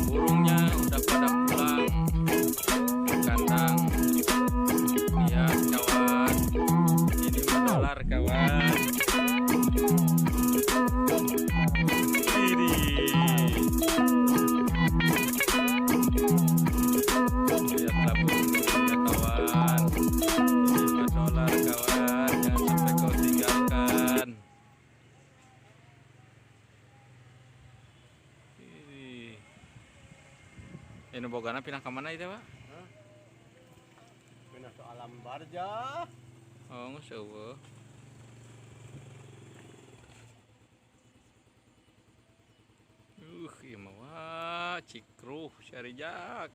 Burungnya udah pada pulang ke kandang. Lihat kawan, ini dolar kawan. Ini lihatlah burungnya kawan. Ini dolar kawan, jangan sampai kau tinggalkan. Ini bogana pindah ke mana itu pak? Pindah ke alam barja. Oh nggak sewa. Iya mah cikruh cari jak.